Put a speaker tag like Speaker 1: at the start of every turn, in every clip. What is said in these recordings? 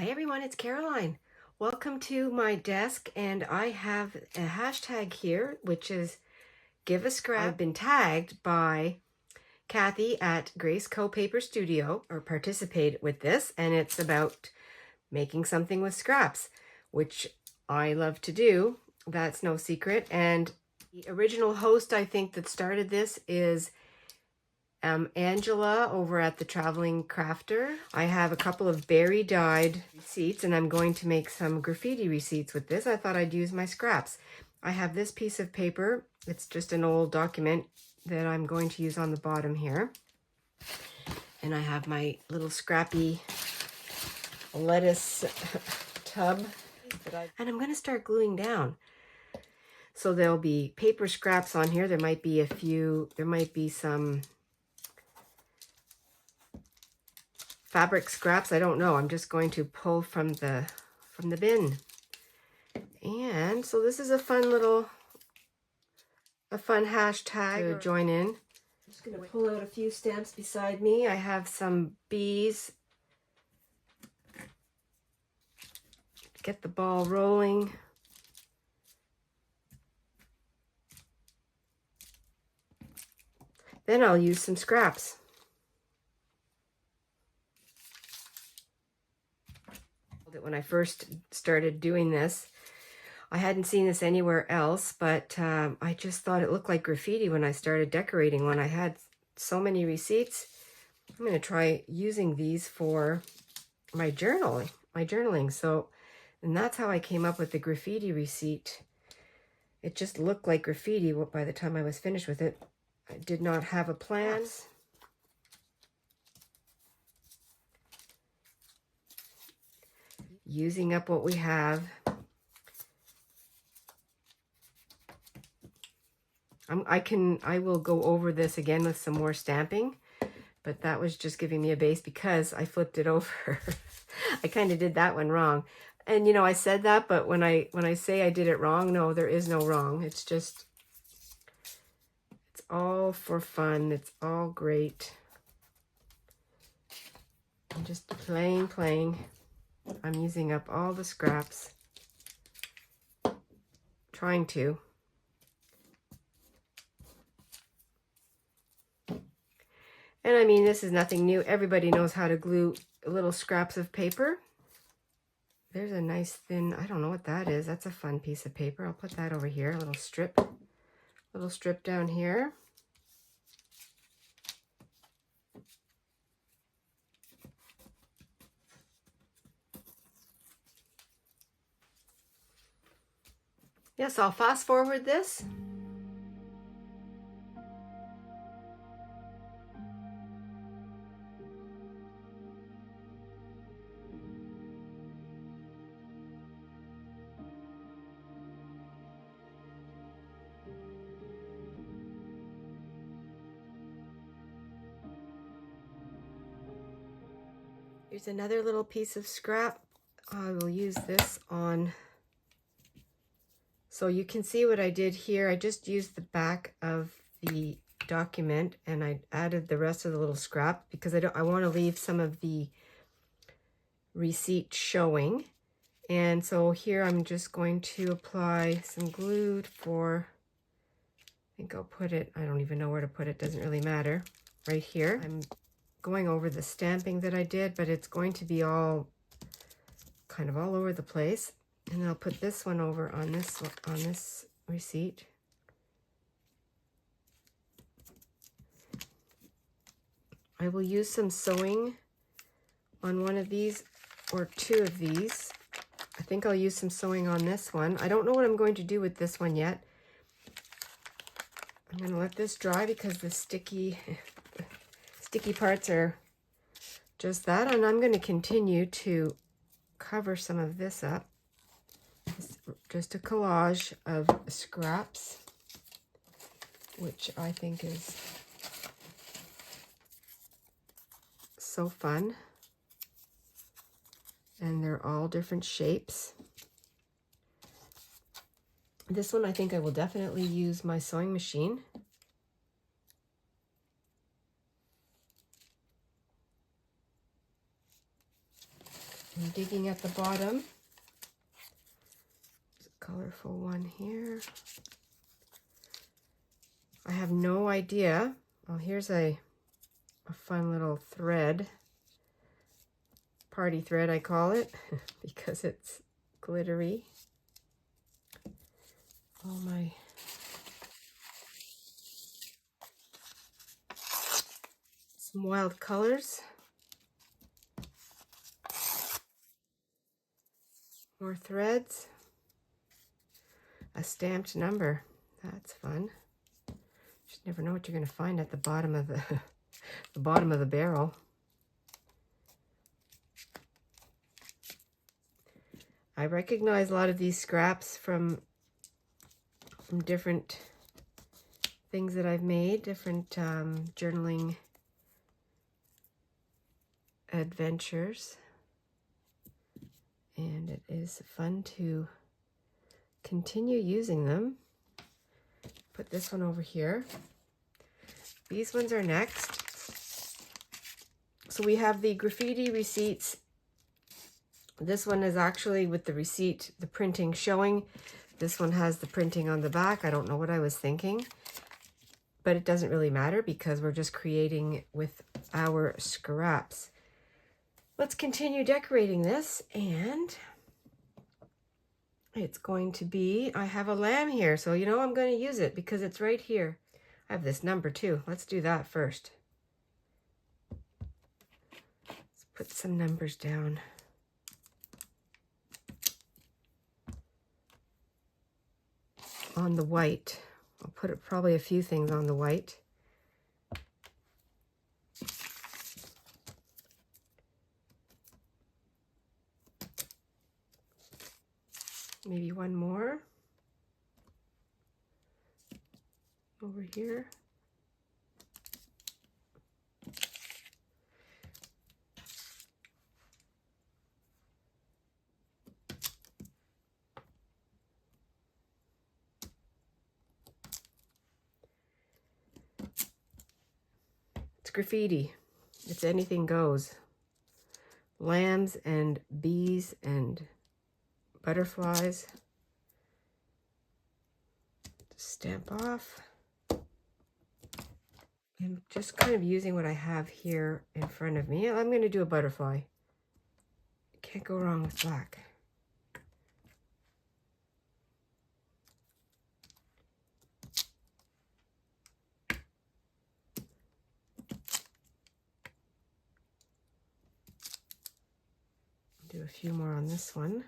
Speaker 1: Hi everyone, it's Caroline. Welcome to my desk, and I have a hashtag here which is give a scrap. I've been tagged by Kathy at Grace Co Paper Studio or participate with this, and it's about making something with scraps, which I love to do. That's no secret. And the original host, I think, that started this is Angela over at the Traveling Crafter. I have a couple of berry dyed receipts, and I'm going to make some graffiti receipts with this. I thought I'd use my scraps. I have this piece of paper. It's just an old document that I'm going to use on the bottom here. And I have my little scrappy lettuce tub. And I'm going to start gluing down. So there'll be paper scraps on here. There might be a few, there might be some fabric scraps, I don't know. I'm just going to pull from the bin. And so this is a fun hashtag to join in. I'm just going to pull out a few stamps beside me. I have some bees. Get the ball rolling. Then I'll use some scraps. When I first started doing this, I hadn't seen this anywhere else, but I just thought it looked like graffiti when I started decorating. When I had so many receipts, I'm going to try using these for my journaling. So, and that's how I came up with the graffiti receipt. It just looked like graffiti by the time I was finished with it. I did not have a plan. Using up what we have. I will go over this again with some more stamping, but that was just giving me a base because I flipped it over. I kind of did that one wrong. And you know, I said that, but when I say I did it wrong, no, there is no wrong. It's just, it's all for fun. It's all great. I'm just playing. I'm using up all the scraps. Trying to. And I mean, this is nothing new. Everybody knows how to glue little scraps of paper. There's a nice thin, I don't know what that is. That's a fun piece of paper. I'll put that over here. A little strip down here. Yes, I'll fast forward this. Here's another little piece of scrap. I will use this on. So you can see what I did here. I just used the back of the document and I added the rest of the little scrap because I want to leave some of the receipt showing. And so here I'm just going to apply some glue for, I think I'll put it, I don't even know where to put it, doesn't really matter, right here. I'm going over the stamping that I did, but it's going to be all kind of all over the place. And I'll put this one over on this receipt. I will use some sewing on one of these or two of these. I think I'll use some sewing on this one. I don't know what I'm going to do with this one yet. I'm going to let this dry because the sticky parts are just that. And I'm going to continue to cover some of this up. It's just a collage of scraps, which I think is so fun. And they're all different shapes. This one I think I will definitely use my sewing machine. And I'm digging at the bottom. There's a colorful one here. I have no idea. Well, here's a fun little thread. Party thread, I call it, because it's glittery. All my some wild colors. More threads. A stamped number. That's fun. Just never know what you're going to find at the bottom of the bottom of the barrel. I recognize a lot of these scraps from different things that I've made, different journaling adventures. And it is fun to continue using them. Put this one over here. These ones are next. So we have the graffiti receipts. This one is actually with the receipt, the printing showing. This one has the printing on the back. I don't know what I was thinking, but it doesn't really matter because we're just creating with our scraps. Let's continue decorating this, and it's going to be, I have a lamb here, so you know I'm going to use it because it's right here. I have this number too. Let's do that first. Let's put some numbers down. On the white. I'll put probably a few things on the white. Maybe one more over here. It's graffiti. It's anything goes. Lambs and bees and butterflies. Just stamp off. I'm just kind of using what I have here in front of me. I'm going to do a butterfly. Can't go wrong with black. Do a few more on this one.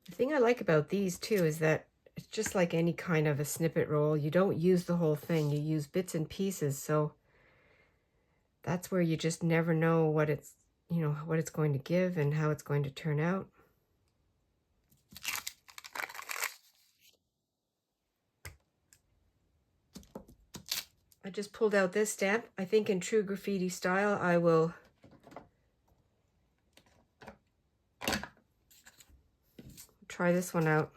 Speaker 1: The thing I like about these too is that it's just like any kind of a snippet roll. You don't use the whole thing. You use bits and pieces. So that's where you just never know what it's, you know, what it's going to give and how it's going to turn out. I just pulled out this stamp. I think in true graffiti style, I will try this one out.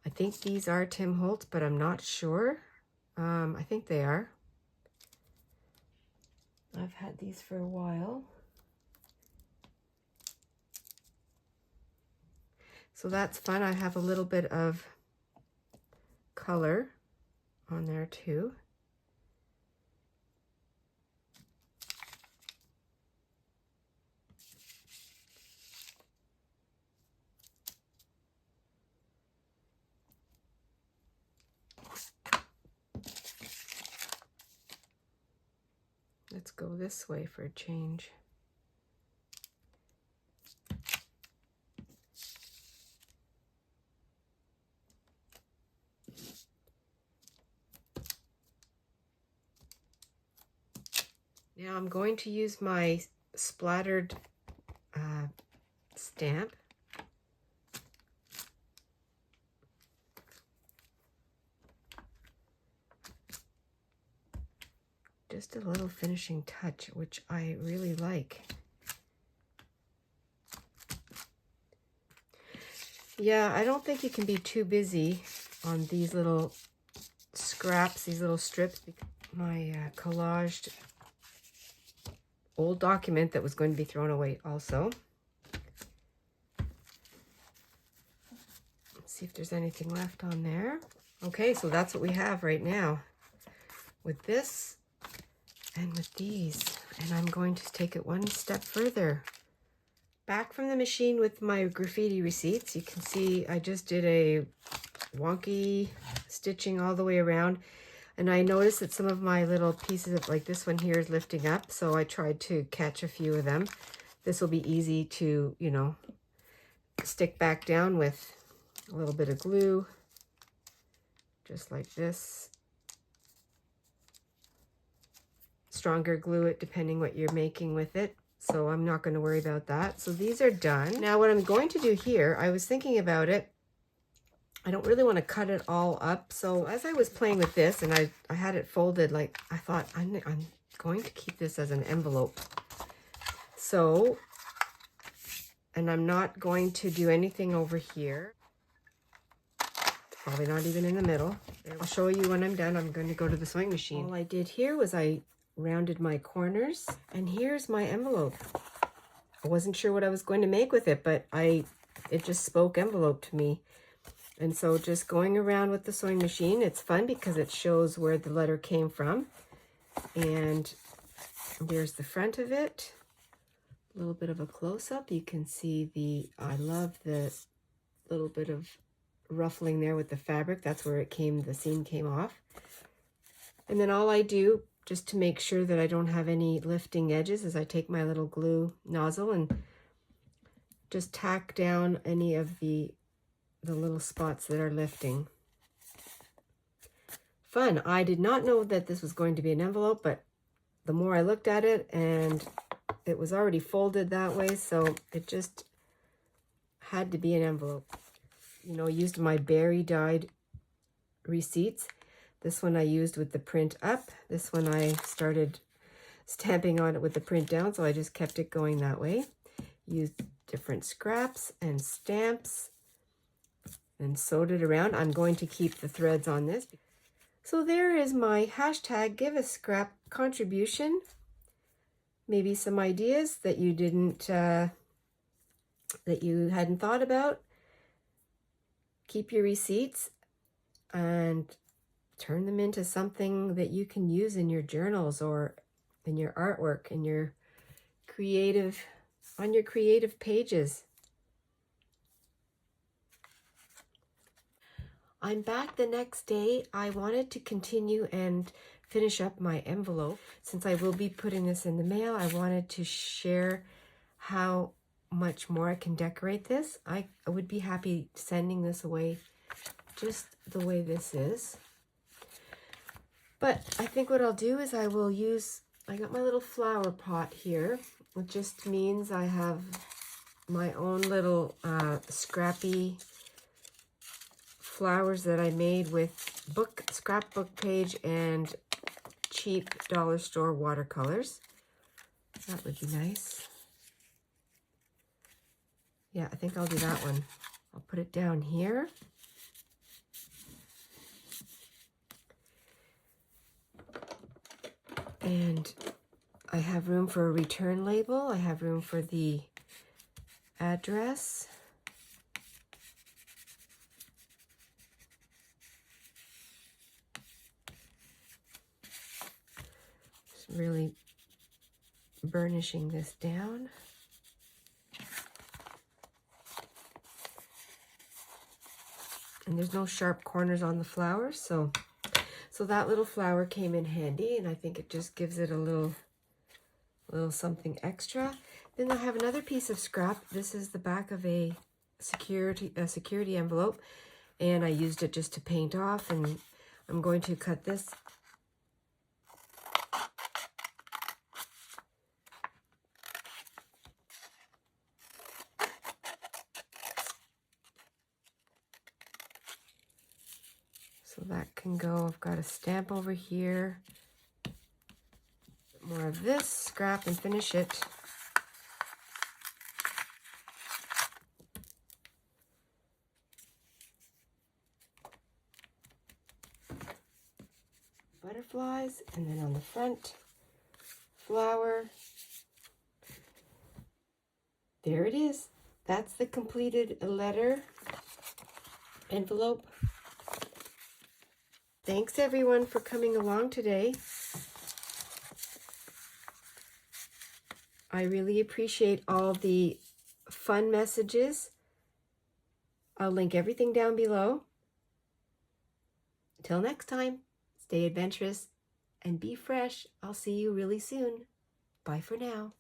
Speaker 1: I think these are Tim Holtz, but I'm not sure. I think they are. I've had these for a while. So that's fun. I have a little bit of color on there too. Let's go this way for a change. Now I'm going to use my splattered stamp. Just a little finishing touch, which I really like. Yeah, I don't think you can be too busy on these little scraps, these little strips. My collaged old document that was going to be thrown away also. Let's see if there's anything left on there. Okay, so that's what we have right now with this and with these. And I'm going to take it one step further. Back from the machine with my graffiti receipts. You can see I just did a wonky stitching all the way around. And I noticed that some of my little pieces of, like this one here, is lifting up. So I tried to catch a few of them. This will be easy to, you know, stick back down with a little bit of glue. Just like this. Stronger glue it depending what you're making with it. So I'm not going to worry about that. So these are done. Now what I'm going to do here, I was thinking about it. I don't really want to cut it all up. So as I was playing with this and I had it folded, like I thought I'm going to keep this as an envelope. So, and I'm not going to do anything over here. Probably not even in the middle. I'll show you when I'm done. I'm going to go to the sewing machine. All I did here was I rounded my corners, and here's my envelope. I wasn't sure what I was going to make with it, but it just spoke envelope to me. And so just going around with the sewing machine, it's fun because it shows where the letter came from. And there's the front of it. A little bit of a close-up. You can see I love the little bit of ruffling there with the fabric. That's where the seam came off. And then all I do, just to make sure that I don't have any lifting edges, is I take my little glue nozzle and just tack down any of the little spots that are lifting. Fun. I did not know that this was going to be an envelope, but the more I looked at it, and it was already folded that way, so it just had to be an envelope. You know, used my berry dyed receipts. This one I used with the print up. This one I started stamping on it with the print down, so I just kept it going that way. Used different scraps and stamps and sewed it around. I'm going to keep the threads on this. So there is my hashtag give a scrap contribution. Maybe some ideas that you hadn't thought about. Keep your receipts and turn them into something that you can use in your journals or in your artwork, in your on your creative pages. I'm back the next day. I wanted to continue and finish up my envelope. Since I will be putting this in the mail, I wanted to share how much more I can decorate this. I would be happy sending this away just the way this is. But I think what I'll do is I got my little flower pot here. It just means I have my own little scrappy flowers that I made with scrapbook page and cheap dollar store watercolors. That would be nice. Yeah, I think I'll do that one. I'll put it down here. And I have room for a return label. I have room for the address. Just really burnishing this down. And there's no sharp corners on the flowers, so that little flower came in handy, and I think it just gives it a little something extra. Then I have another piece of scrap. This is the back of a security envelope, and I used it just to paint off, and I'm going to cut this. So that can go. I've got a stamp over here. More of this scrap and finish it. butterflies, and then on the front, flower. There it is. That's the completed letter envelope. Thanks everyone for coming along today. I really appreciate all the fun messages. I'll link everything down below. Until next time, stay adventurous and be fresh. I'll see you really soon. Bye for now.